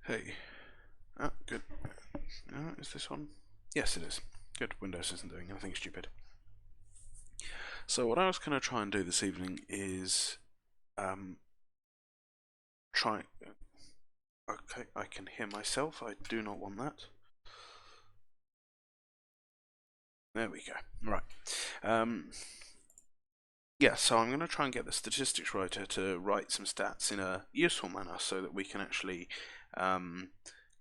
Hey. Ah, good. Is this on? Yes, it is. Good. Windows isn't doing anything stupid. So what I was going to try and do this evening is try. Okay, I can hear myself. I do not want that. There we go. Right. Yeah, so I'm going to try and get the statistics writer to write some stats in a useful manner so that we can actually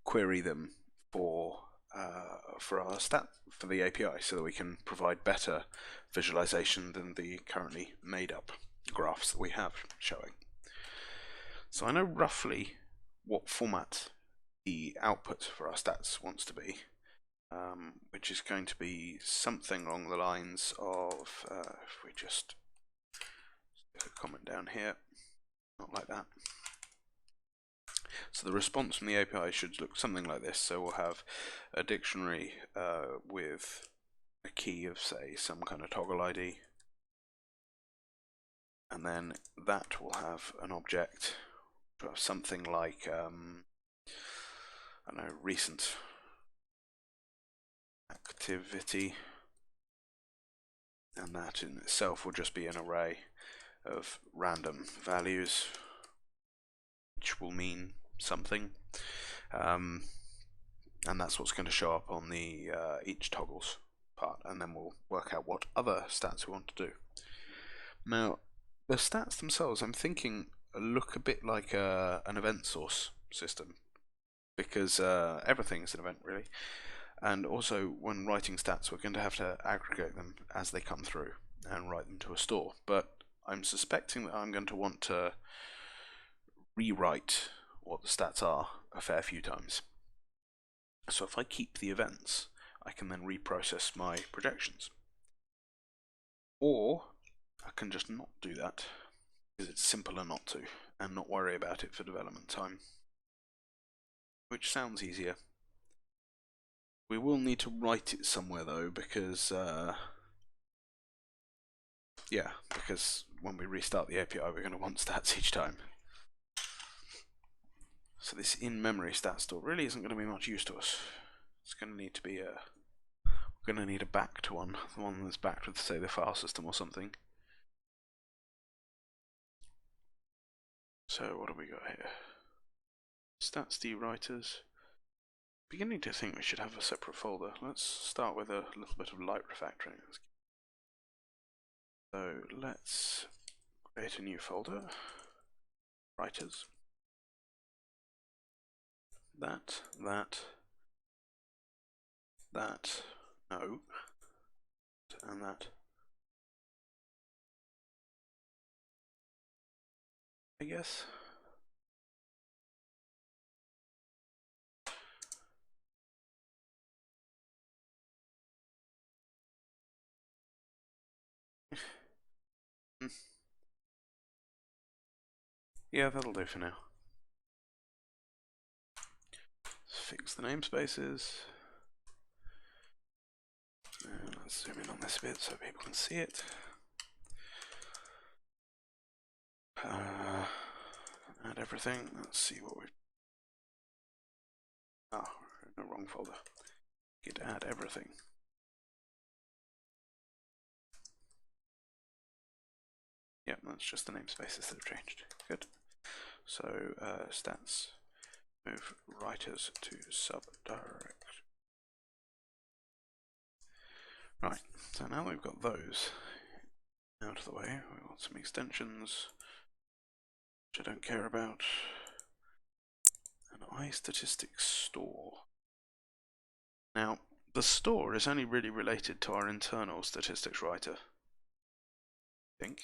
query them for our for the API, so that we can provide better visualization than the currently made up graphs that we have showing. So I know roughly what format the output for our stats wants to be, which is going to be something along the lines of, if we just stick a comment down here, not like that. So the response from the API should look something like this. So we'll have a dictionary with a key of, say, some kind of toggle ID, and then that will have an object of something like I don't know, recent activity, and that in itself will just be an array of random values, which will mean something, and that's what's going to show up on the each toggles part, and then we'll work out what other stats we want to do. Now, the stats themselves, I'm thinking, look a bit like an event source system, because everything's an event really, and also when writing stats we're going to have to aggregate them as they come through and write them to a store, but I'm suspecting that I'm going to want to rewrite what the stats are a fair few times. So if I keep the events, I can then reprocess my projections. Or I can just not do that, because it's simpler not to, and not worry about it for development time. Which sounds easier. We will need to write it somewhere though, because because when we restart the API we're going to want stats each time. So this in-memory stat store really isn't going to be much use to us. It's going to need to be we're going to need a backed one, the one that's backed with, say, the file system or something. So what have we got here? Stats writers. Beginning to think we should have a separate folder. Let's start with a little bit of light refactoring. So let's create a new folder. Writers. That, no, and that. I guess. Yeah, that'll do for now. Let's fix the namespaces. And let's zoom in on this a bit so people can see it. Add everything. Let's see what we've. Oh, we're in the wrong folder. Git add everything. Yep, that's just the namespaces that have changed. Good. So stats, move writers to subdirect. Right, so now we've got those out of the way, we want some extensions, which I don't care about. An iStatistics store. Now, the store is only really related to our internal statistics writer, I think.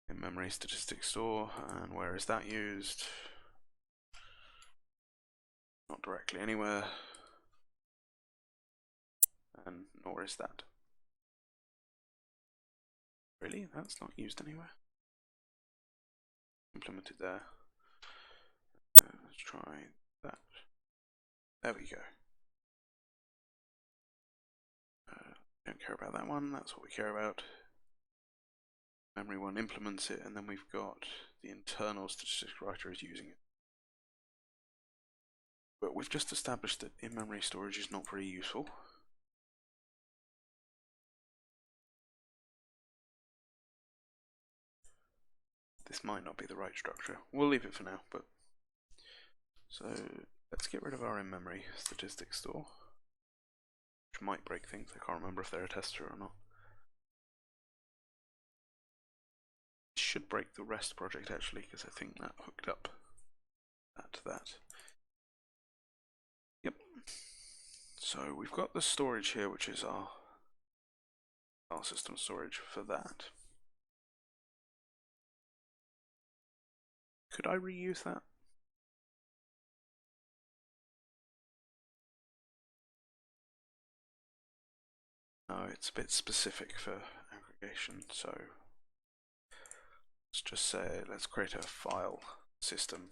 In-memory statistics store, and where is that used? Not directly anywhere, and nor is that. Really? That's not used anywhere? Implemented there. Let's try that. There we go. Don't care about that one, that's what we care about. memory one implements it, and then we've got the internal statistics writer is using it. But we've just established that in-memory storage is not very useful. This might not be the right structure. We'll leave it for now, but so let's get rid of our in-memory statistics store, which might break things. I can't remember if they're a tester or not. It should break the rest project actually, because I think that hooked up that to that. Yep. So we've got the storage here, which is our file system storage for that. Could I reuse that? No, it's a bit specific for aggregation, so let's just say, let's create a file system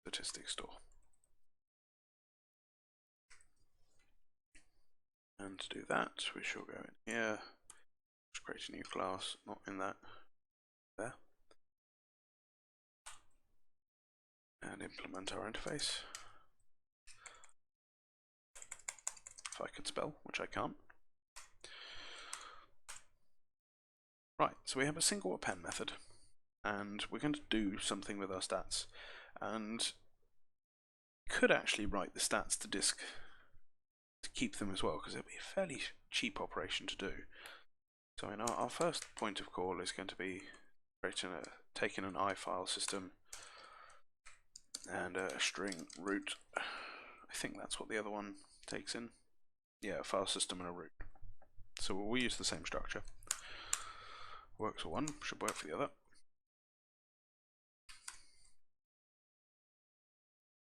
statistics store. And to do that, we shall go in here, just create a new class, not in that, there, and implement our interface. If I could spell, which I can't. Right, so we have a single append method, and we're going to do something with our stats, and could actually write the stats to disk to keep them as well, because it'll be a fairly cheap operation to do. So in our first point of call is going to be taking an I file system and a string root. I think that's what the other one takes in. Yeah, a file system and a root. So we'll use the same structure. Works for one, should work for the other.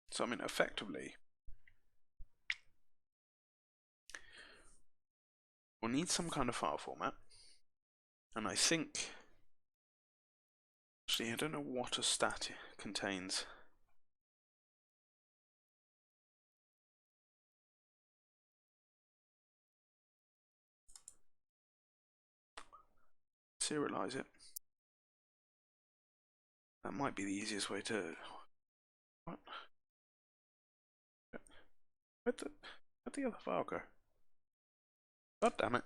So I mean, effectively, we'll need some kind of file format, and I think, actually I don't know what a stat contains. Serialize it. That might be the easiest way to. What? Where'd the other file go? God damn it.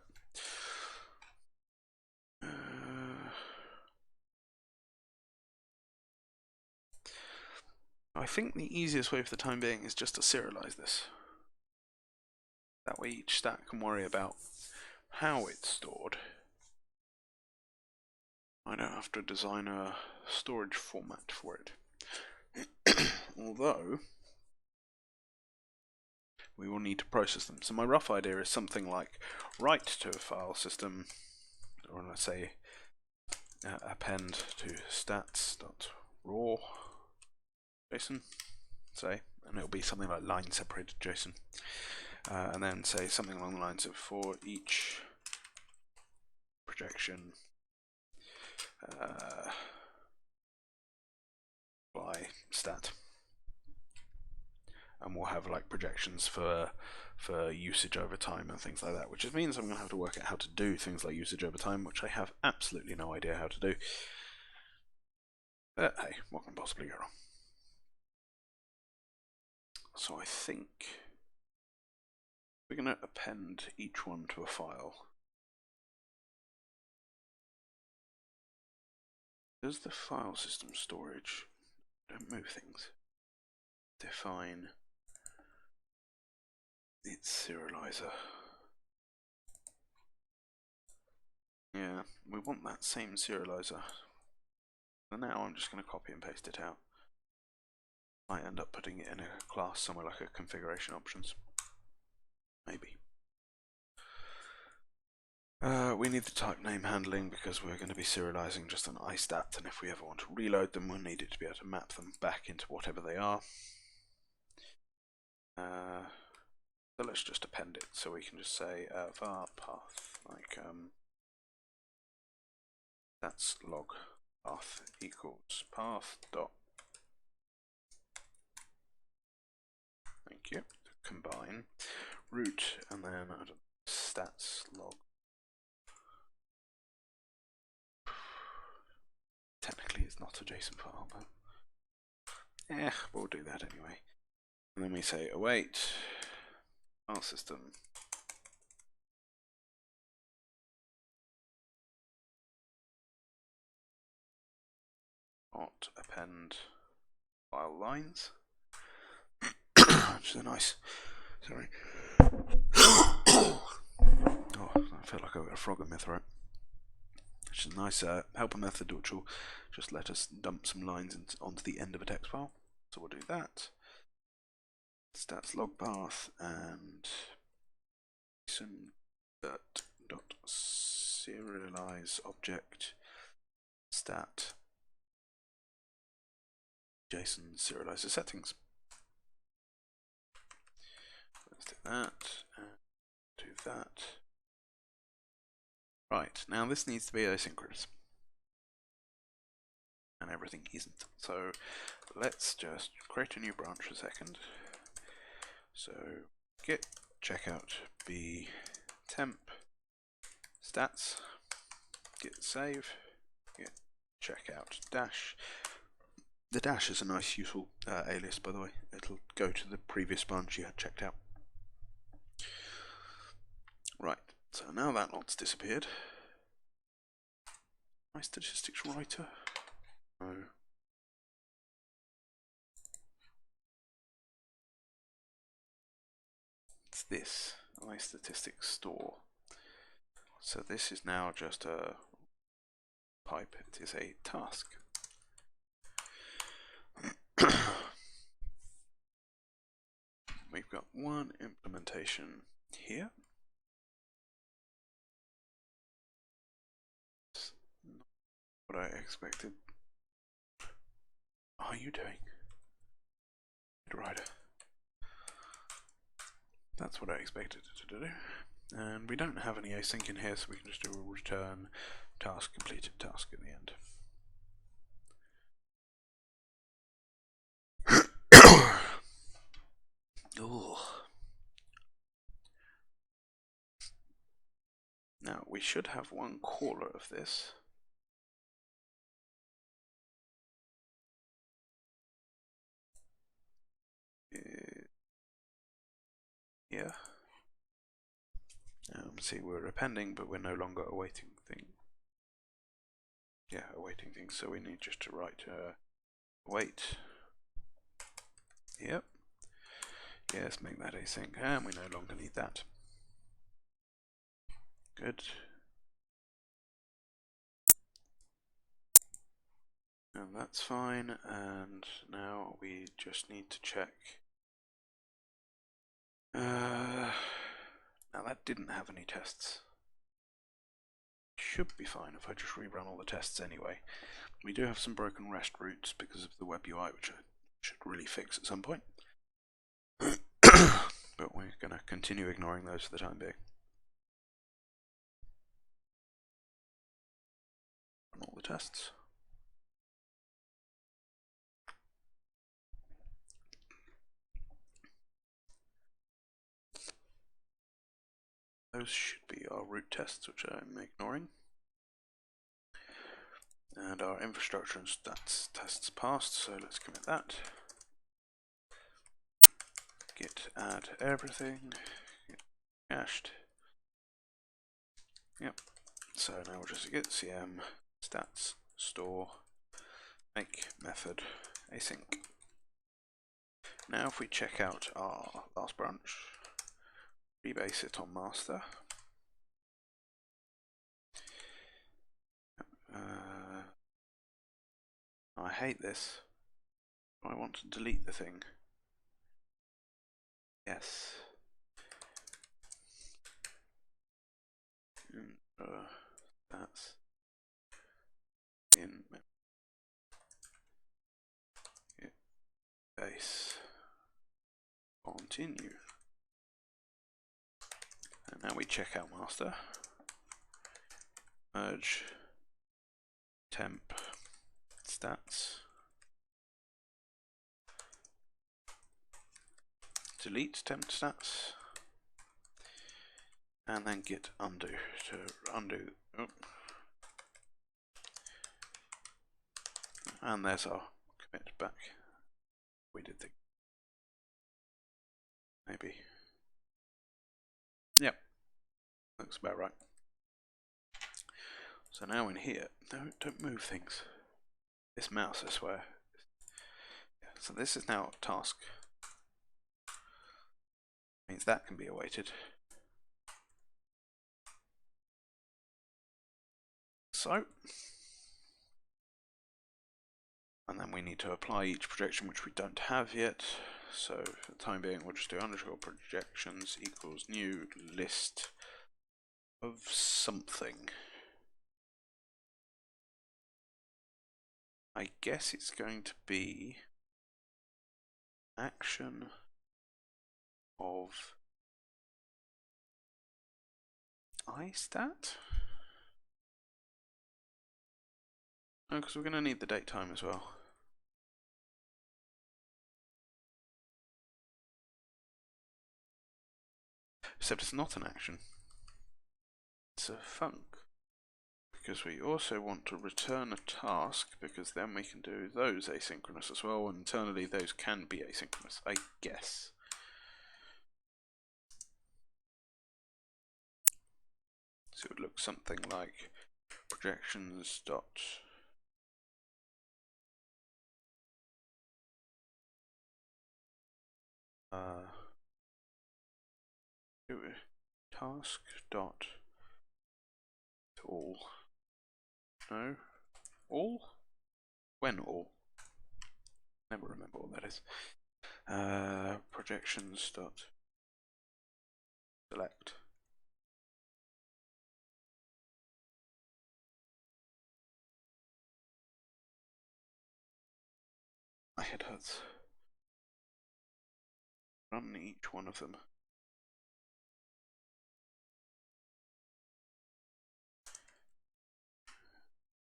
I think the easiest way for the time being is just to serialize this. That way each stat can worry about how it's stored. I don't have to design a storage format for it. Although, we will need to process them. So my rough idea is something like write to a file system, or let's say append to stats.raw JSON, say, and it'll be something like line separated JSON. And then say something along the lines of for each projection by stat, and we'll have like projections for usage over time and things like that, which means I'm going to have to work out how to do things like usage over time, which I have absolutely no idea how to do. But hey, what can possibly go wrong? So I think we're going to append each one to a file. Does the file system storage, don't move things, define its serializer? Yeah, we want that same serializer. And now I'm just going to copy and paste it out. Might end up putting it in a class somewhere like a configuration options. Maybe. We need the type name handling because we're going to be serializing just an iStat, and if we ever want to reload them, we'll need it to be able to map them back into whatever they are. So let's just append it, so we can just say var path, like that's log path equals path dot. Thank you. Combine root and then I don't know, stats log. is not a JSON file, but we'll do that anyway. And then we say await file system dot append file lines, which is a nice, sorry. Oh, I feel like I've got a frog in my throat. Which is a nice helper method which will just let us dump some lines onto the end of a text file. So we'll do that. Stats log path and dot serialize object stat JSON serializer settings. Let's do that and do that. Right, now this needs to be asynchronous. And everything isn't. So let's just create a new branch for a second. So git checkout be temp stats, git save, git checkout dash. The dash is a nice useful alias, by the way. It'll go to the previous branch you had checked out. Right, so now that lot's disappeared. My statistics writer. Oh. It's this, my statistics store. So this is now just a pipe, it is a task. We've got one implementation here. That's not what I expected. What are you doing? Rider. That's what I expected it to do. And we don't have any async in here, so we can just do a return task completed task at the end. Ooh. Now we should have one caller of this. Yeah. See, we're appending, but we're no longer awaiting thing. Yeah, awaiting things. So we need just to write await. Yep. Yes, make that async, and we no longer need that. Good. And that's fine, and now we just need to check. Now that didn't have any tests. Should be fine if I just rerun all the tests anyway. We do have some broken REST routes because of the web UI, which I should really fix at some point. But we're going to continue ignoring those for the time being. Run all the tests. Those should be our root tests, which I'm ignoring. And our infrastructure and stats tests passed, so let's commit that. Git add everything, git cached. Yep. So now we'll just git cm stats store make method async. Now if we check out our last branch, rebase it on master. I hate this. I want to delete the thing. Yes. That's in base. Continue. And now we check out master. Merge temp stats. Delete temp stats. And then git undo to undo. Oh. And there's our commit back. We did think. Maybe. Yep. Looks about right. So now in here, no, don't move things. This mouse, I swear. Yeah, so this is now a task. Means that can be awaited. So, and then we need to apply each projection, which we don't have yet. So for the time being, we'll just do underscore projections equals new list of something. I guess it's going to be action of istat. No, because we're going to need the date time as well. Except it's not an action. It's a func. Because we also want to return a task, because then we can do those asynchronous as well, and internally those can be asynchronous, I guess. So it would look something like projections dot task dot all. No, all? When all? Never remember what that is. Projections dot select. My head hurts. Run each one of them.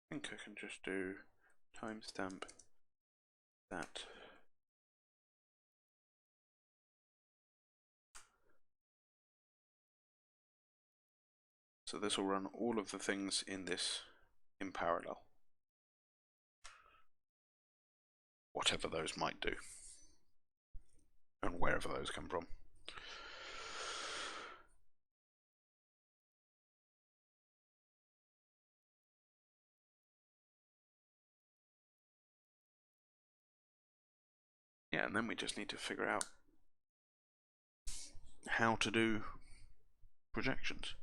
I think I can just do timestamp that. So this will run all of the things in this in parallel. Whatever those might do. And wherever those come from. Yeah, and then we just need to figure out how to do projections.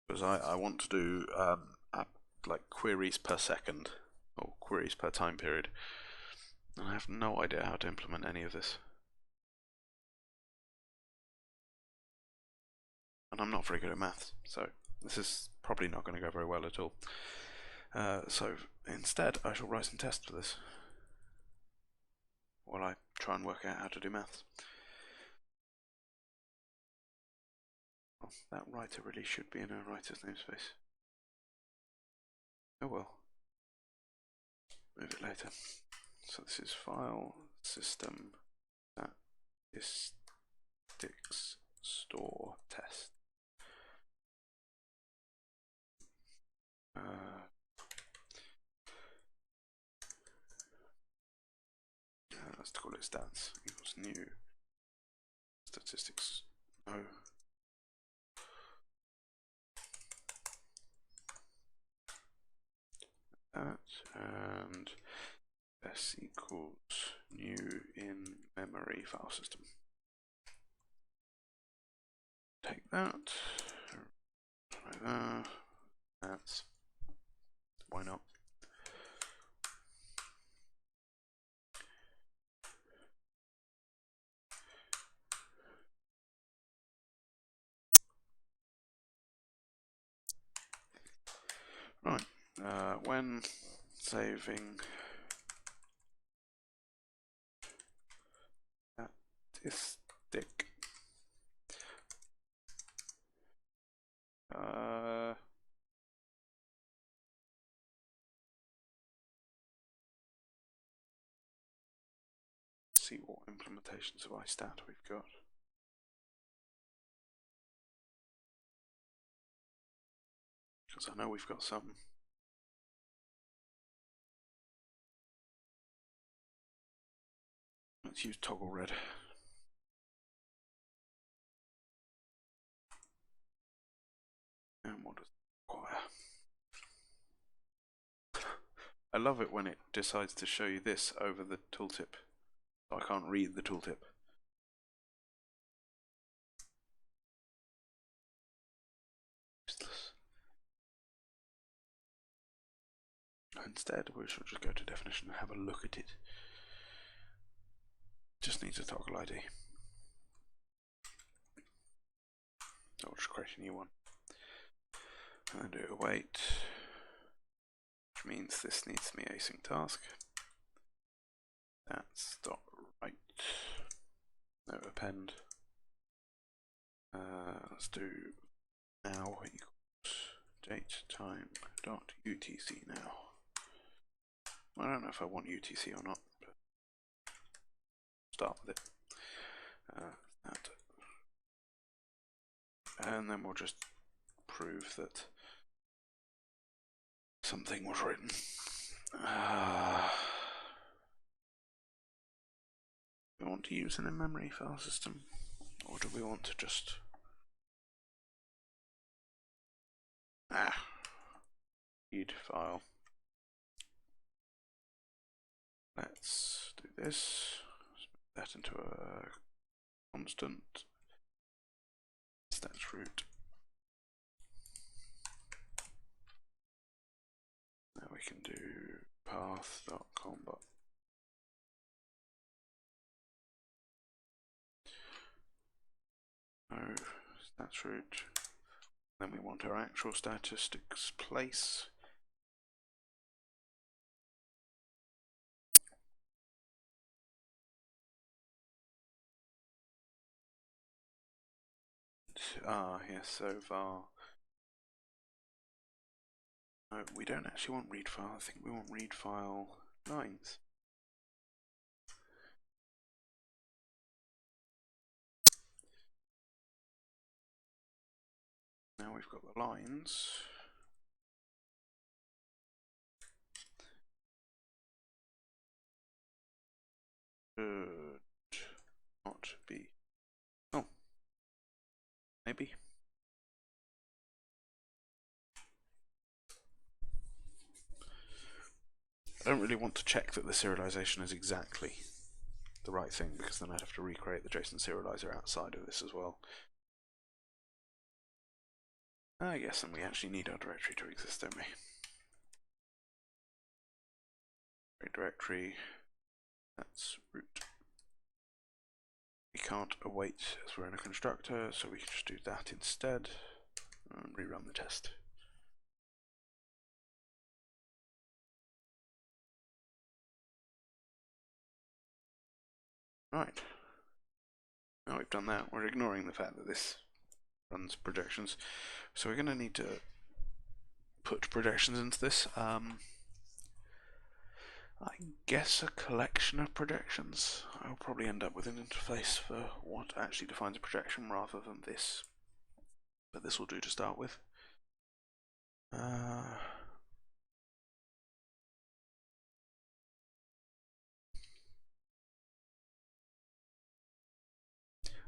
Because I want to do like queries per second, or queries per time period. And I have no idea how to implement any of this. And I'm not very good at maths, so this is probably not going to go very well at all. So instead, I shall write some tests for this while I try and work out how to do maths. Well, that writer really should be in a writer's namespace. Oh well. Move it later. So this is file system statistics store test. Let's call it stats equals new statistics. No. That and s equals new in memory file system. Take that. Try that. That's why not? Right. When saving statistic, see what implementations of istat we've got. Because I know we've got some. let's use toggle red. And what does it require? I love it when it decides to show you this over the tooltip. I can't read the tooltip. Useless. Instead, we should just go to definition and have a look at it. Just needs a toggle ID. So I'll just create a new one. And do await, which means this needs to be async task. That's dot write. No append. Let's do now equals date time dot UTC now. I don't know if I want UTC or not, but start with it. That. And then we'll just prove that something was written. Do we want to use an in-memory file system, or do we want to just read file? Let's do this. Let's put that into a constant. Stats root. Now we can do path.combat. No, stats root. Then we want our actual statistics place. Yes, so var. No, we don't actually want read file. I think we want read file lines. Now we've got the lines. Should not be. Oh, maybe. I don't really want to check that the serialization is exactly the right thing, because then I'd have to recreate the JSON serializer outside of this as well. Yes, and we actually need our directory to exist, don't we? Directory, that's root. We can't await as we're in a constructor, so we can just do that instead and rerun the test. Right. Now we've done that, we're ignoring the fact that this runs projections. So we're going to need to put projections into this. I guess a collection of projections. I'll probably end up with an interface for what actually defines a projection rather than this. But this will do to start with.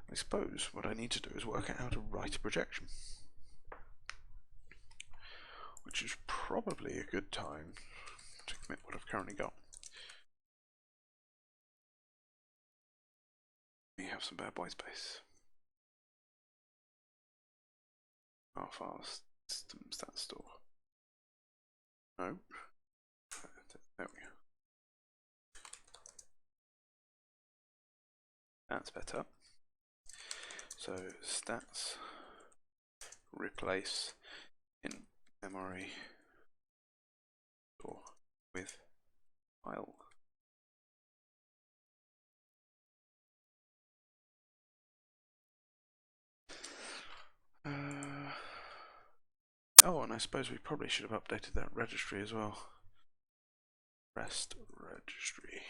I suppose what I need to do is work out how to write a projection, which is probably a good time to commit what I've currently got. We have some bad boy space. Our file systems that store. No. There we go. That's better. So stats replace in memory or with file. Oh, and I suppose we probably should have updated that registry as well. Rest registry.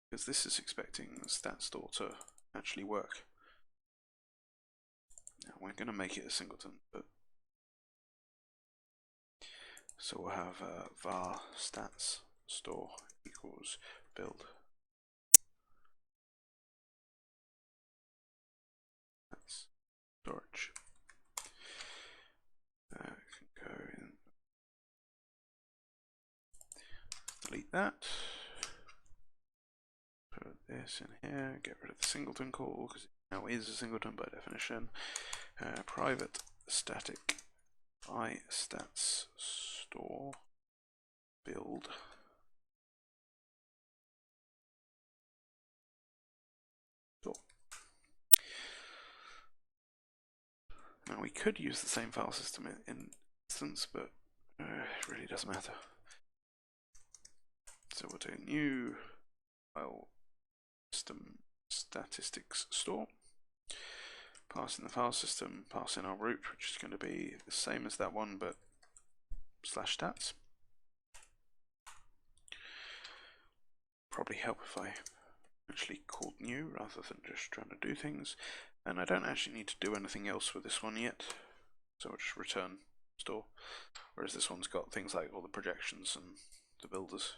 Because this is expecting the stat store to actually work. Now we're going to make it a singleton, but so we'll have var stats store equals build delete that. Put this in here, get rid of the singleton call, because it now is a singleton by definition. Private static stats store build. Now we could use the same file system instance, but it really doesn't matter. So we'll do new file system statistics store. Pass in the file system, pass in our root, which is going to be the same as that one, but /stats. Probably help if I actually called new rather than just trying to do things. And I don't actually need to do anything else with this one yet, so I'll just return store. Whereas this one's got things like all the projections and the builders.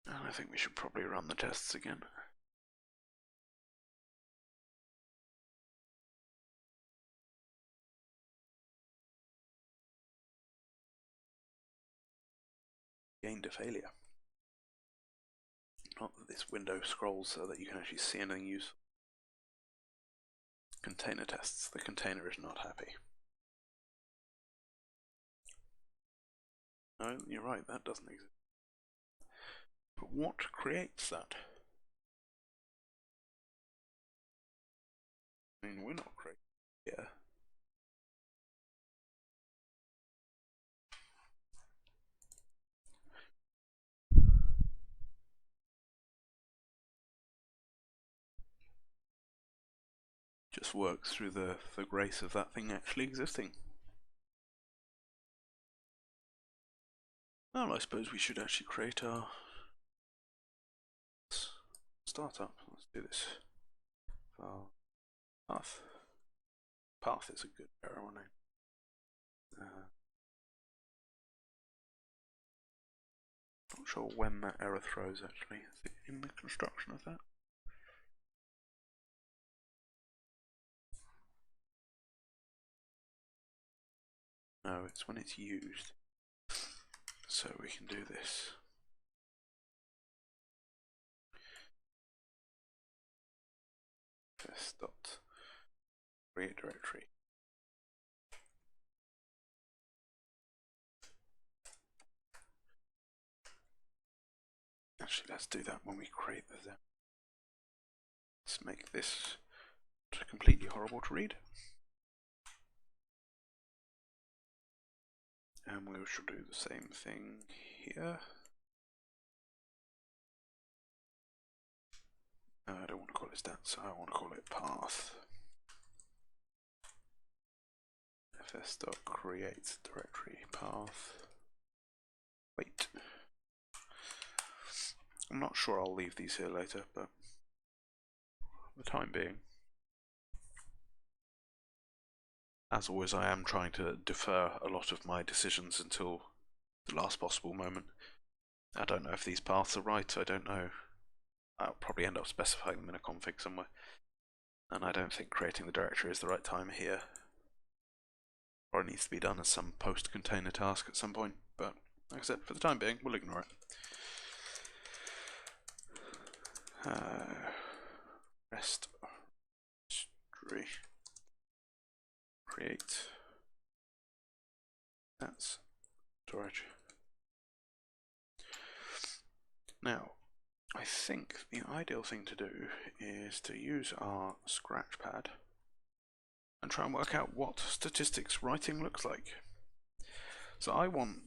And I think we should probably run the tests again. Gained a failure. Not that this window scrolls so that you can actually see anything useful. Container tests. The container is not happy. No, you're right, that doesn't exist. But what creates that? I mean, we're not creating it here. Just works through the grace of that thing actually existing. Well, I suppose we should actually create our startup. Let's do this. Path. Path is a good error name. Not sure when that error throws actually. Is it in the construction of that? No, it's when it's used. So we can do this. Dot create directory. Actually, let's do that when we create the zip. Let's make this completely horrible to read. And we shall do the same thing here. I don't want to call it stats, I want to call it path. fs.create directory path. Wait. I'm not sure I'll leave these here later, but for the time being. As always, I am trying to defer a lot of my decisions until the last possible moment. I don't know if these paths are right, I don't know. I'll probably end up specifying them in a config somewhere. And I don't think creating the directory is the right time here. Or it needs to be done as some post-container task at some point, but like I said, for the time being, we'll ignore it. Rest history. Create. That's storage. Now, I think the ideal thing to do is to use our scratchpad and try and work out what statistics writing looks like. So I want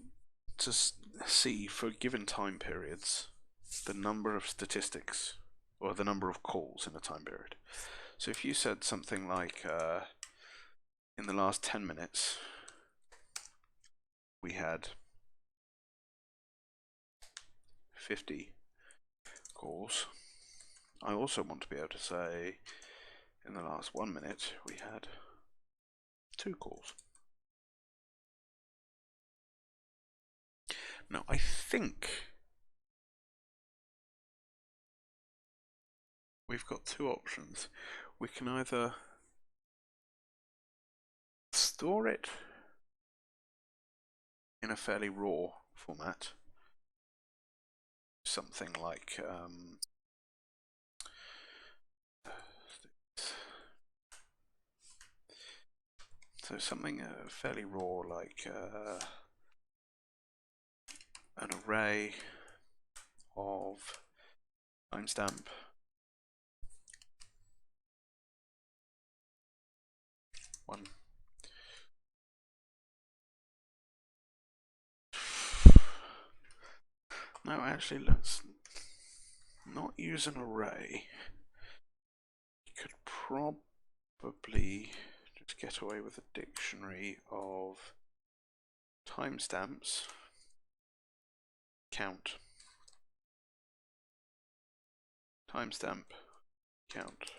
to see, for given time periods, the number of statistics, or the number of calls in a time period. So if you said something like, in the last 10 minutes, we had 50 calls, I also want to be able to say, in the last 1 minute, we had 2 calls. Now, I think we've got two options. We can either store it in a fairly raw format, something like so something fairly raw, like an array of timestamp one. No, actually, let's not use an array. You could probably just get away with a dictionary of timestamps count. Timestamp count.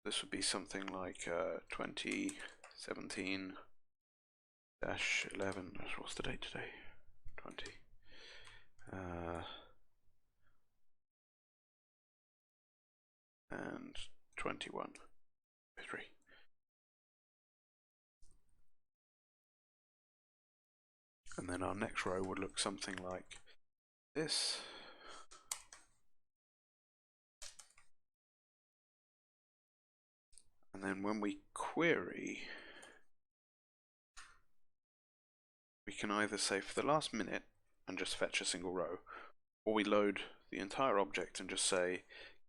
This would be something like 2017-11. What's the date today? 20. And 21. 3. And then our next row would look something like this. And then when we query, we can either say for the last minute and just fetch a single row, or we load the entire object and just say,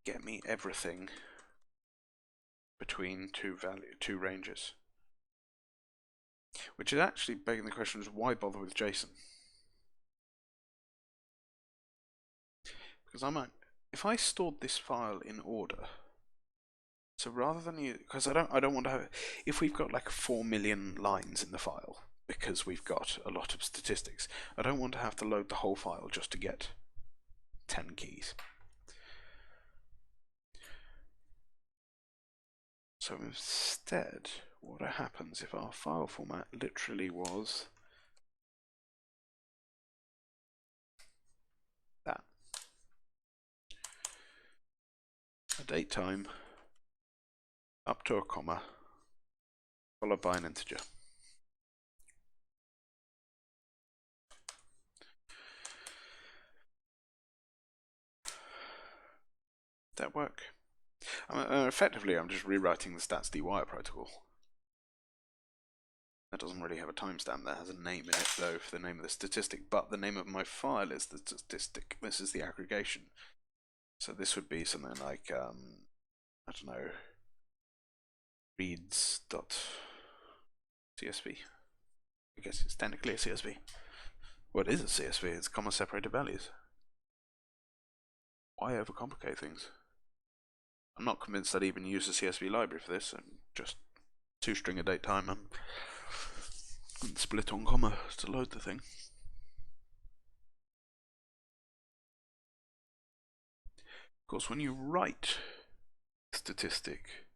get me everything between two ranges. Which is actually begging the question is, why bother with JSON? Because if I stored this file in order, so rather than because I don't want to have, if we've got like 4 million lines in the file, because we've got a lot of statistics, I don't want to have to load the whole file just to get 10 keys. So instead, what happens if our file format literally was that? A date time up to a comma followed by an integer. That work? Effectively, I'm just rewriting the stats.dy protocol. That doesn't really have a timestamp. That has a name in it, though, for the name of the statistic. But the name of my file is the statistic. This is the aggregation. So this would be something like, I don't know, reads.csv. I guess it's technically a CSV. Well, it is a CSV. It's comma separated values. Why overcomplicate things? I'm not convinced I'd even use a CSV library for this, and just two-string a date time and split on comma to load the thing. Of course, when you write statistic,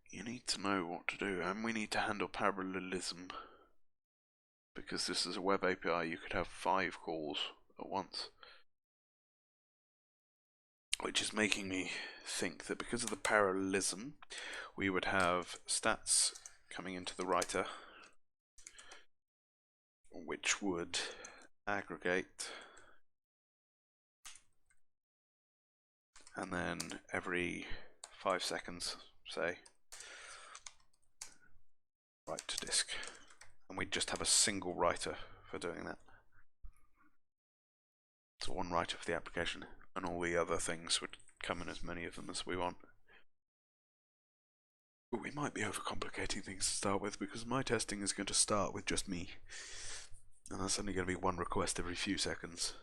you need to know what to do, and we need to handle parallelism. Because this is a web API, you could have 5 calls at once. Which is making me think that because of the parallelism, we would have stats coming into the writer, which would aggregate, and then every 5 seconds, say, write to disk. And we'd just have a single writer for doing that. So one writer for the application, and all the other things would come in as many of them as we want. But we might be overcomplicating things to start with, because my testing is going to start with just me. And that's only going to be one request every few seconds.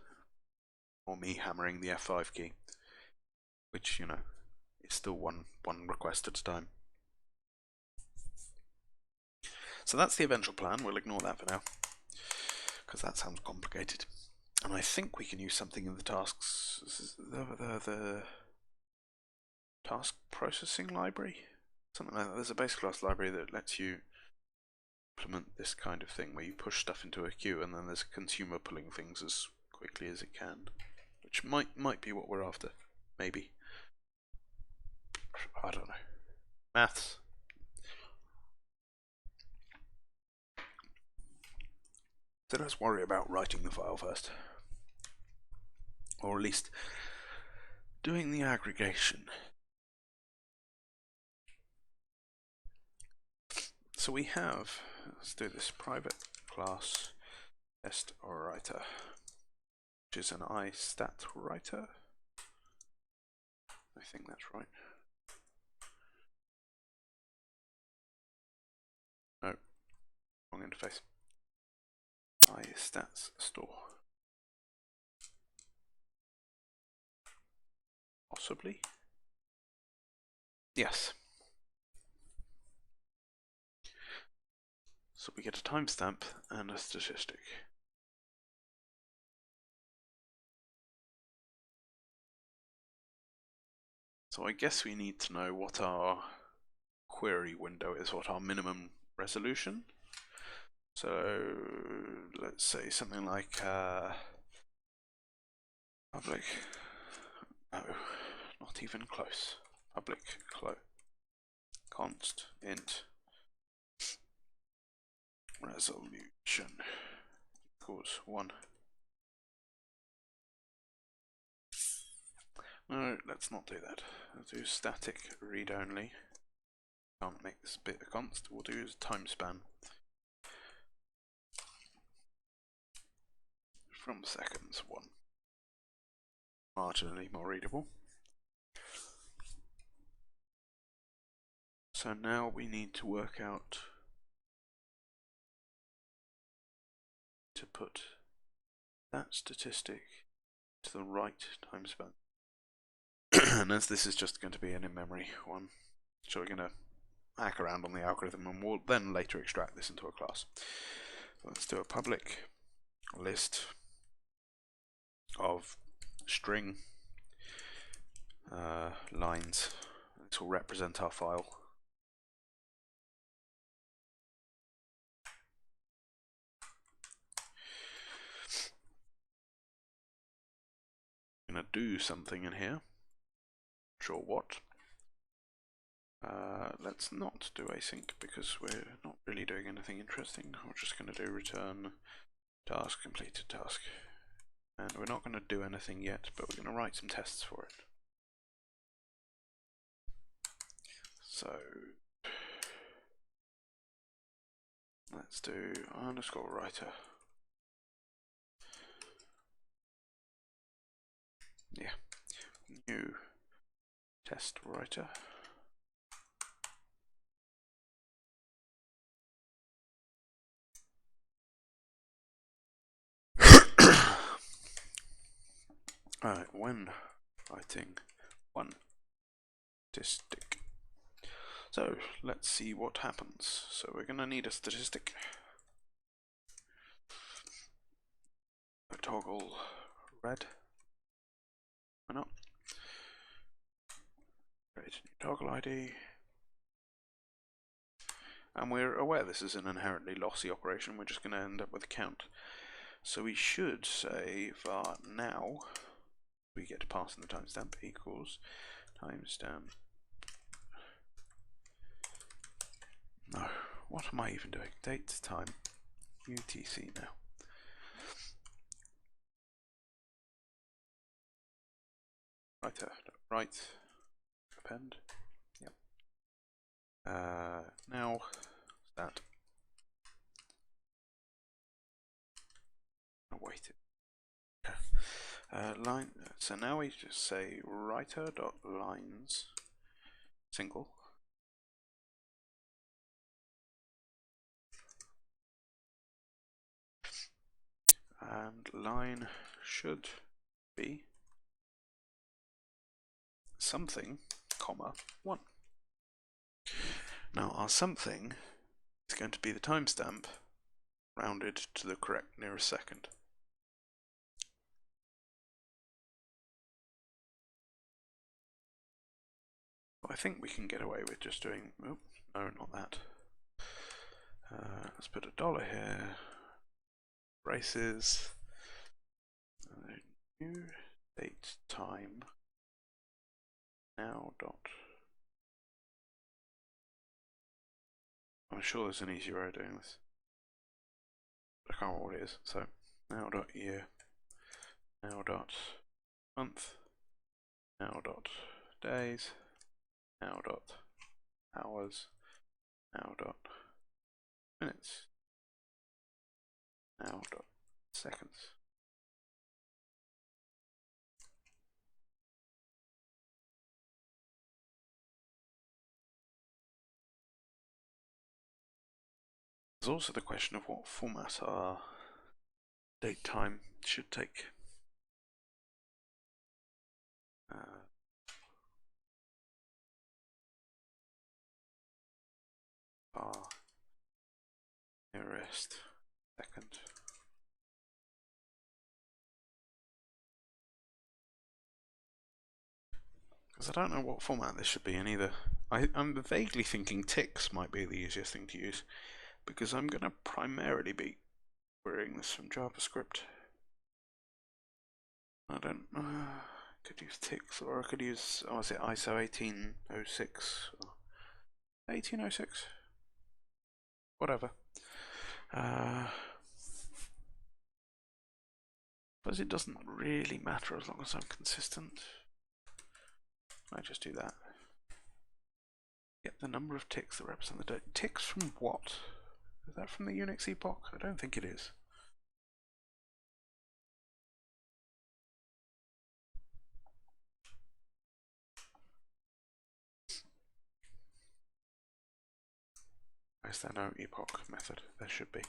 Or me hammering the F5 key. Which, you know, is still one request at a time. So that's the eventual plan. We'll ignore that for now, because that sounds complicated. And I think we can use something in the tasks, the task processing library, something like that. There's a base class library that lets you implement this kind of thing, where you push stuff into a queue and then there's a consumer pulling things as quickly as it can, which might be what we're after, maybe. I don't know. Maths. So let's worry about writing the file first, or at least doing the aggregation. So we have, let's do this, private class test writer, which is an istat writer. I think that's right. No, wrong interface. Istats store. Possibly. Yes. So we get a timestamp and a statistic. So I guess we need to know what our query window is, what our minimum resolution. So let's say something like public, no, not even close, public const int resolution equals 1. No, let's not do that. Let's do static read only. Can't make this bit a const. We'll do time span from seconds 1. Marginally more readable. So now we need to work out to put that statistic to the right time span. And as this is just going to be an in-memory one, so we're going to hack around on the algorithm and we'll then later extract this into a class. So let's do a public list of string lines. This will represent our file. I'm going to do something in here. Sure what. Let's not do async because we're not really doing anything interesting. We're just going to do return task, completed task. And we're not going to do anything yet, but we're going to write some tests for it. So let's do underscore writer. Yeah, new test writer. Alright, when writing one statistic. So let's see what happens. So we're going to need a statistic. A toggle red. Why not? Create a new toggle ID. And we're aware this is an inherently lossy operation. We're just going to end up with a count. So we should say var now. We get to pass in the timestamp equals timestamp. No, what am I even doing? Date time UTC now. Write append. Yep. Now that. Oh, wait. Line. So now we just say writer.lines single. And line should be something, comma, 1. Now our something is going to be the timestamp rounded to the correct nearest second. I think we can get away with just doing, oh, no, not that. Let's put $1 here, braces, new date time now dot. I'm sure there's an easier way of doing this. I can't remember what it is. So now dot year, now dot month, now dot days, now dot hours, now dot minutes, now dot seconds. There's also the question of what format our date time should take. Our nearest second. Because I don't know what format this should be in either. I'm vaguely thinking ticks might be the easiest thing to use, because I'm going to primarily be querying this from JavaScript. I don't know. I could use ticks, or I could use, oh, is it ISO 1806? 1806? Whatever. Suppose it doesn't really matter as long as I'm consistent. I just do that. Get the number of ticks that represent the date. Ticks from what? Is that from the Unix epoch? I don't think it is. Is there no epoch method? There should be.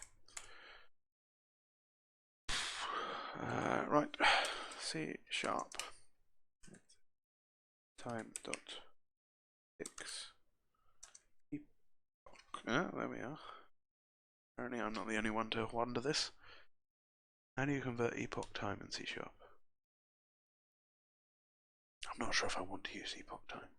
Right, C# time dot ticks epoch. Oh, there we are. Apparently I'm not the only one to wonder this. How do you convert epoch time in C#? I'm not sure if I want to use epoch time.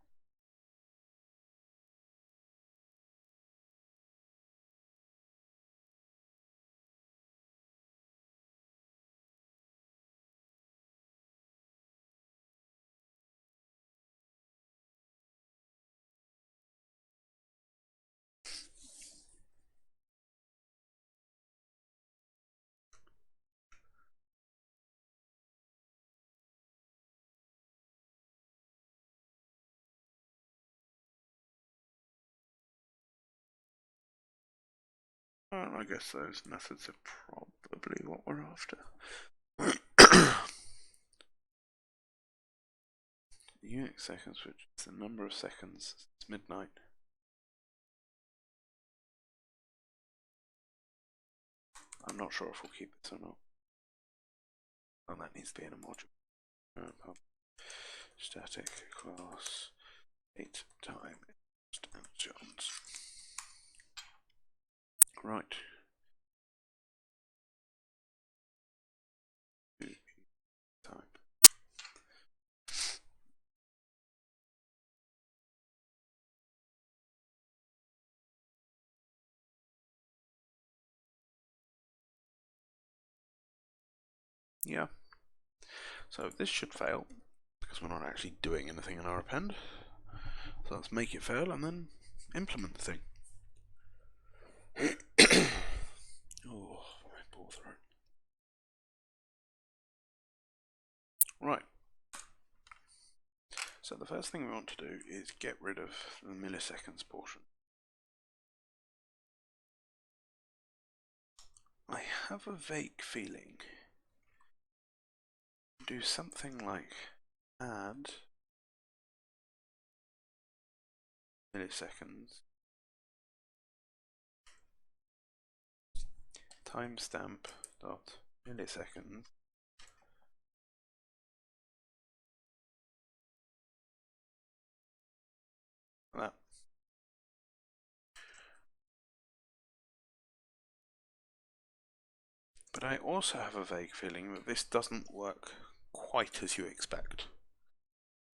Well, I guess those methods are probably what we're after. Unix seconds, which is the number of seconds since midnight. I'm not sure if we'll keep this or not. Oh, that needs to be in a module. Static class 8 time instance. Right. Time. Yeah. So this should fail because we're not actually doing anything in our append. So let's make it fail and then implement the thing. Oh, my poor throat. Right. So the first thing we want to do is get rid of the milliseconds portion. I have a vague feeling do something like add milliseconds timestamp dot milliseconds that. But I also have a vague feeling that this doesn't work quite as you expect.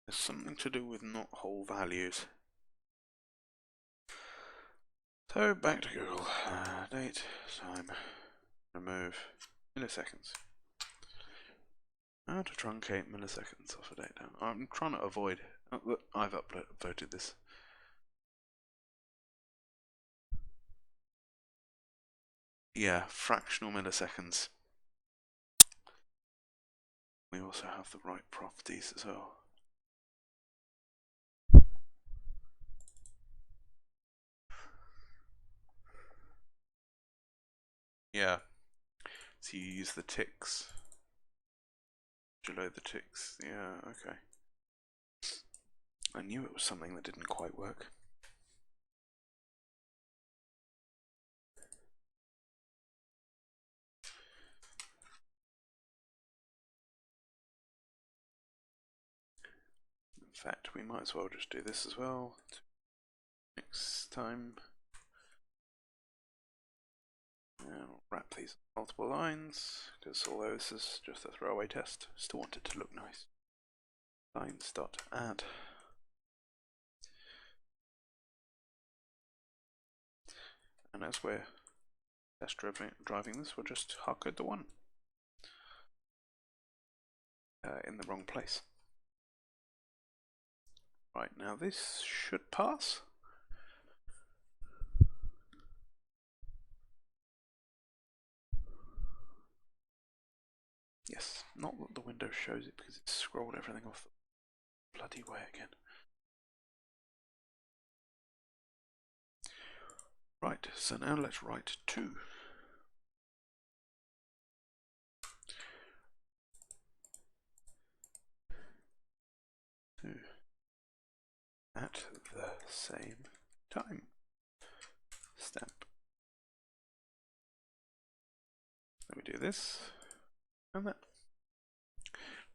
There's something to do with not whole values. So back to Google. Date, time, remove, milliseconds. How to truncate milliseconds off a data. I'm trying to avoid. Oh, look, I've upvoted this. Yeah, fractional milliseconds. We also have the right properties as well. Yeah. So you use the ticks. Below the ticks. Yeah, okay. I knew it was something that didn't quite work. In fact, we might as well just do this as well next time. And we'll wrap these multiple lines, because although this is just a throwaway test, still want it to look nice. Lines.add. And as we're test driving this, we'll just hardcode the one in the wrong place. Right, now this should pass. Yes, not that the window shows it because it's scrolled everything off the bloody way again. Right, so now let's write 2. At the same time. Stamp. Then we do this and that.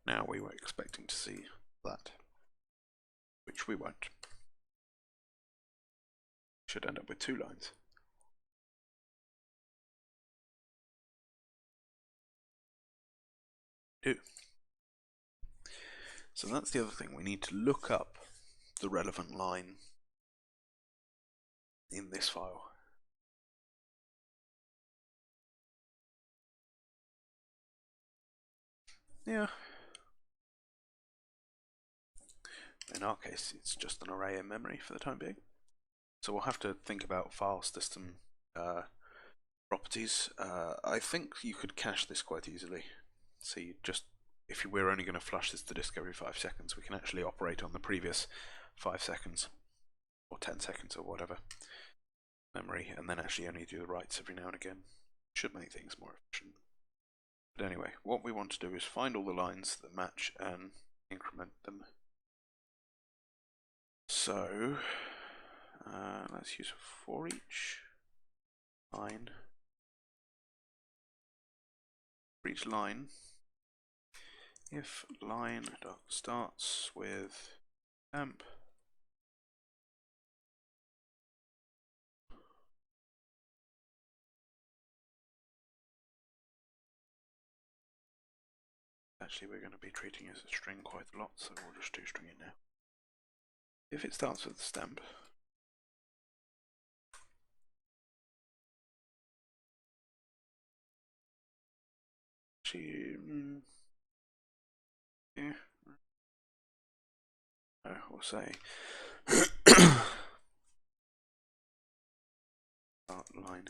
Now we were expecting to see that, which we won't. Should end up with 2 lines. Do. So that's the other thing, we need to look up the relevant line in this file. Yeah. In our case, it's just an array in memory for the time being. So we'll have to think about file system properties. I think you could cache this quite easily. So you just, if we're only going to flush this to disk every 5 seconds, we can actually operate on the previous 5 seconds or 10 seconds or whatever memory, and then actually only do the writes every now and again. Should make things more efficient. But anyway, what we want to do is find all the lines that match and increment them. So let's use for each line. For each line, if line starts with temp, actually we're going to be treating it as a string quite a lot, so we'll just do string it now. If it starts with the stamp, yeah, we'll say start line.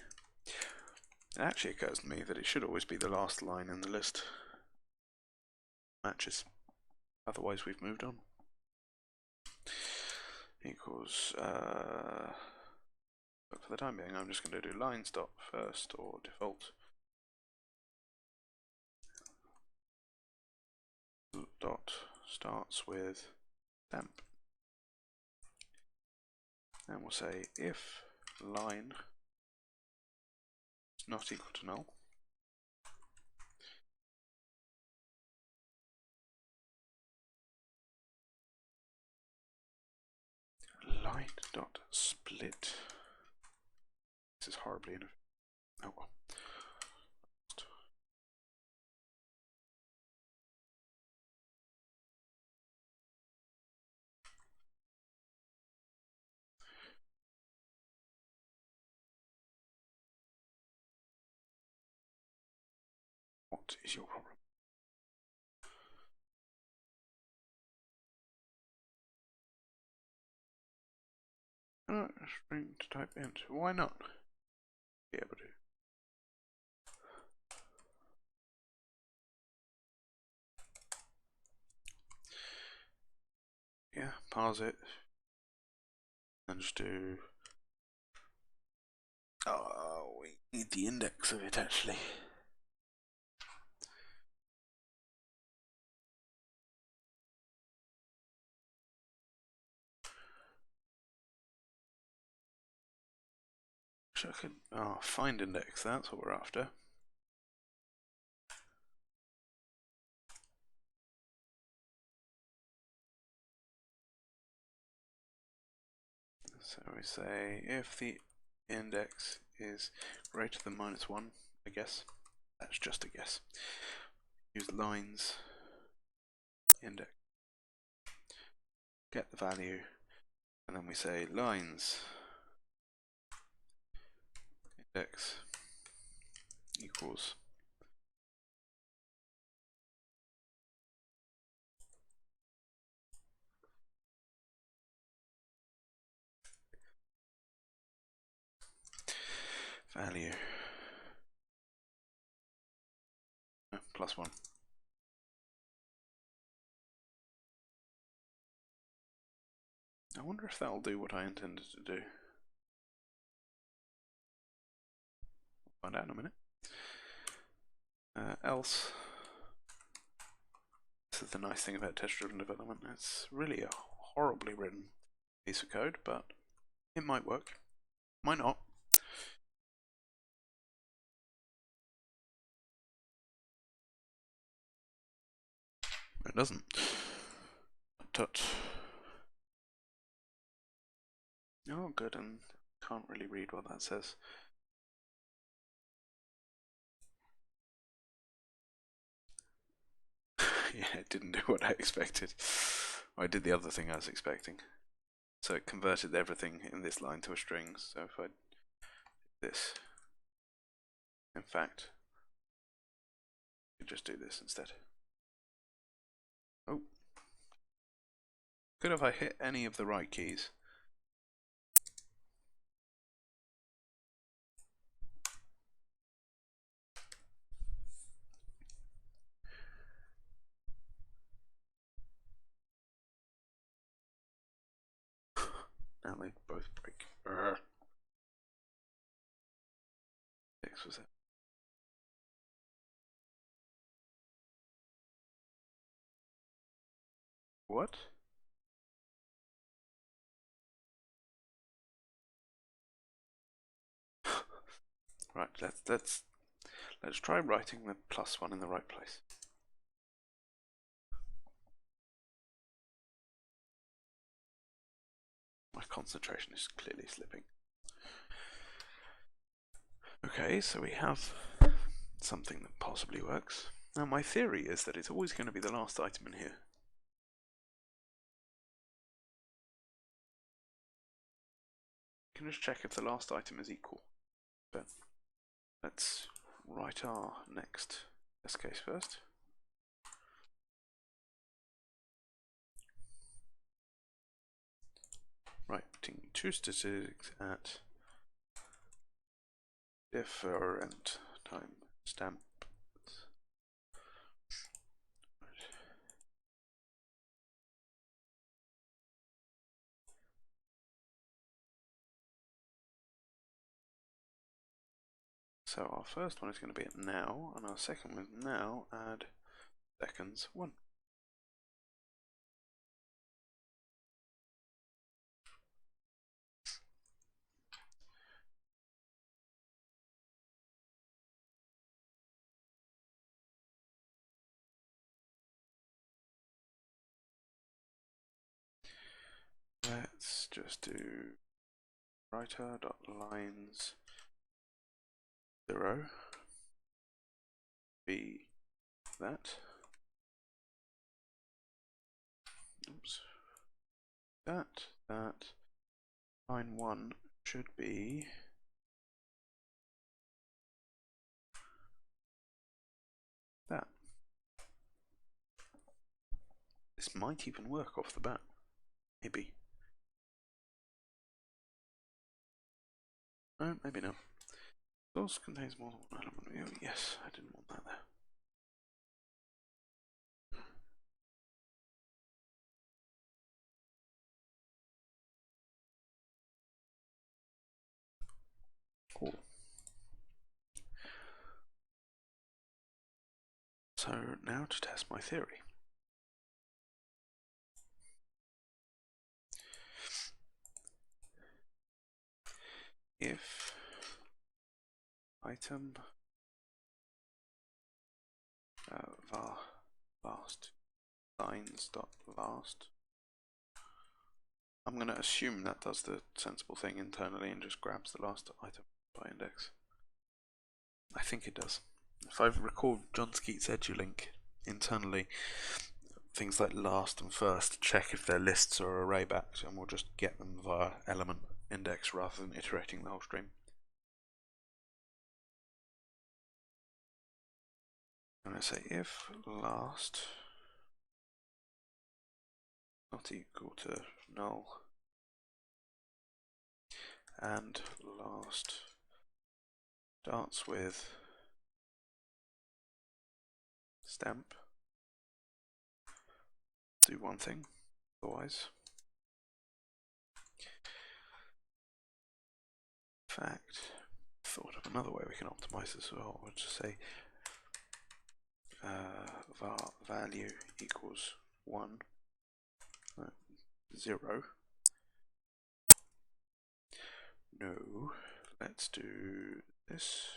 It actually occurs to me that it should always be the last line in the list. Matches. Otherwise we've moved on. Equals, but for the time being I'm just going to do line stop first, or default. Dot starts with temp. And we'll say if line is not equal to null, line dot split. This is horribly inefficient. Oh well. What is your problem? string to type int. Why not? Be able to. Yeah, parse it and just do. Oh, we need the index of it actually. So I could find index. That's what we're after. So we say if the index is greater than -1, I guess. That's just a guess. Use lines index. Get the value, and then we say lines index equals value +1. I wonder if that'll do what I intended to do. Find out in a minute. Else, this is the nice thing about test-driven development. It's really a horribly written piece of code, but it might work. Might not. It doesn't. Tut. Oh, good, and can't really read what that says. Yeah, it didn't do what I expected. I did the other thing I was expecting. So it converted everything in this line to a string. So if I do this, in fact, I could just do this instead. Oh. Good if I hit any of the right keys. Now they both break. Six was it? What? Right, let's try writing the +1 in the right place. My concentration is clearly slipping. Okay, so we have something that possibly works. Now my theory is that it's always going to be the last item in here. You can just check if the last item is equal. But let's write our next test case first. Writing two statistics at different time stamp. So our first one is going to be at now, and our second one is now add seconds 1. Let's just do writer.lines 0 be that. Oops. That line 1 should be that. This might even work off the bat. Maybe. No, maybe not. Source contains more than one element. Oh, yes, I didn't want that there. Cool. So now to test my theory. If item last lines.last, I'm going to assume that does the sensible thing internally and just grabs the last item by index. I think it does. If I recall John Skeet's EduLink internally, things like last and first check if their lists are array backed, and we'll just get them via element index rather than iterating the whole stream. I'm going to say if last not equal to null and last starts with stamp, do one thing, otherwise. In fact, thought of another way we can optimize this as well. We'll just say var value equals 1, 0. No, let's do this.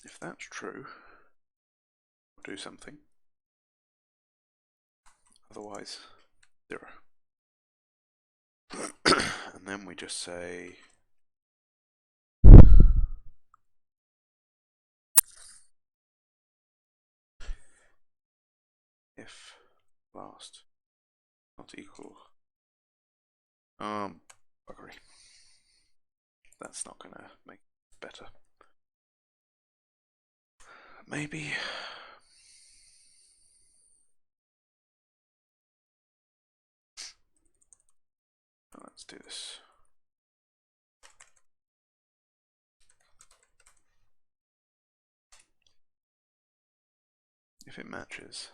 If that's true, we'll do something. Otherwise, 0. And then we just say if last not equal buggery. That's not gonna make it better. Maybe let's do this. If it matches,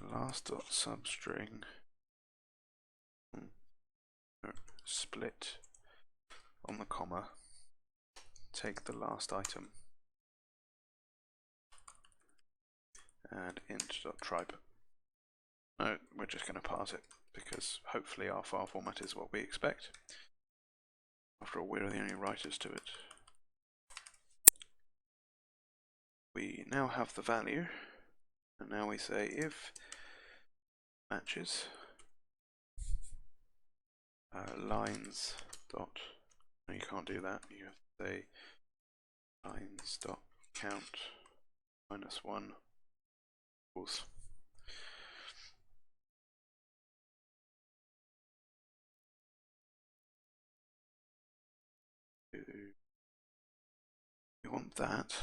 last.substring split on the comma, take the last item and int.tribe. No, we're just going to parse it because hopefully our file format is what we expect. After all, we're the only writers to it. We now have the value, and now we say if matches lines dot, no, you can't do that, you have to say lines dot count -1 equals. You want that.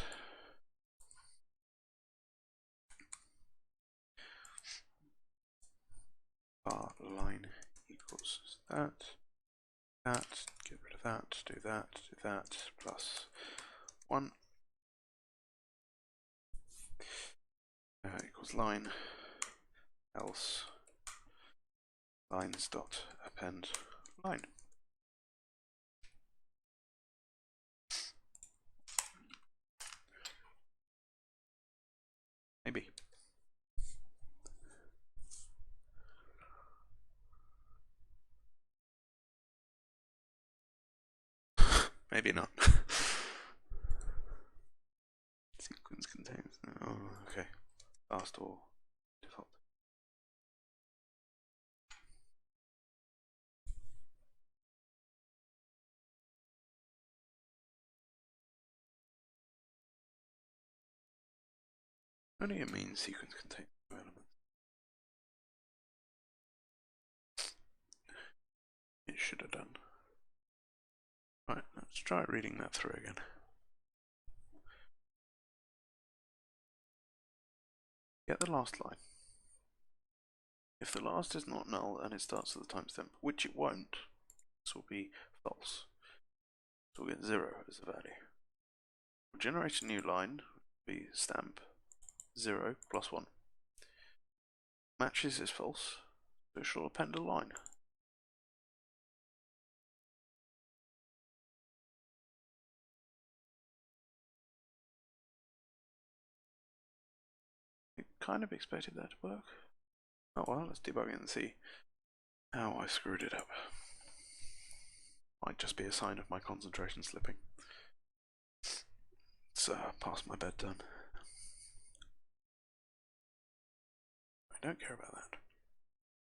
Bar line equals that, get rid of that, do that, plus 1 equals line, else lines dot append line. Maybe. Maybe not. Sequence contains, oh, okay, last or default. Only it means sequence contains no elements. It should have done. Right, let's try reading that through again. Get the last line. If the last is not null and it starts at the timestamp, which it won't, this will be false. So we'll get 0 as the value. We'll generate a new line, be stamp 0 plus 1. Matches is false, so it shall append a line. I kind of expected that to work. Oh well, let's debug it and see how I screwed it up. Might just be a sign of my concentration slipping. It's past my bedtime. I don't care about that.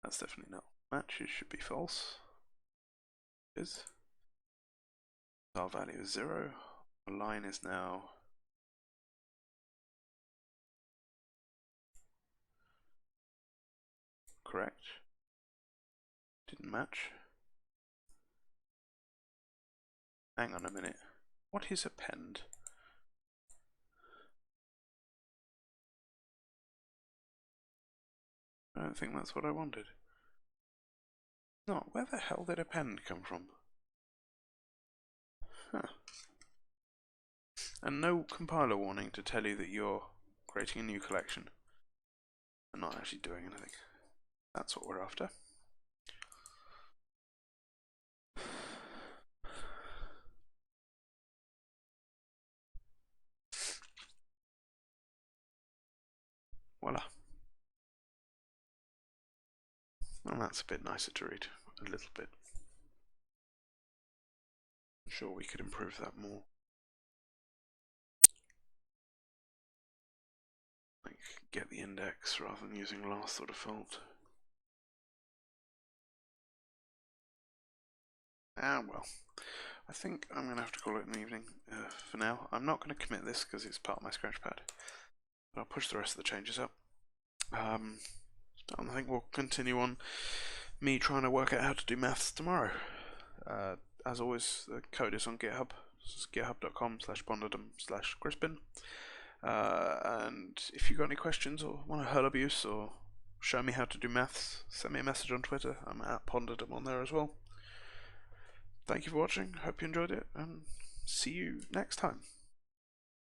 That's definitely null. Matches should be false. It is. Our value is 0. The line is now correct. Didn't match. Hang on a minute. What is append? I don't think that's what I wanted. No, where the hell did append come from? Huh. And no compiler warning to tell you that you're creating a new collection and not actually doing anything. That's what we're after. Voila. And that's a bit nicer to read, a little bit. I'm sure we could improve that more. Like, get the index rather than using last or default. Ah, well. I think I'm going to have to call it an evening for now. I'm not going to commit this because it's part of my Scratchpad. But I'll push the rest of the changes up. I think we'll continue on me trying to work out how to do maths tomorrow. As always, the code is on GitHub. This is github.com/ponderdom/Crispin. And if you've got any questions or want to hurl abuse or show me how to do maths, send me a message on Twitter. I'm at Ponderdom on there as well. Thank you for watching. Hope you enjoyed it, and see you next time.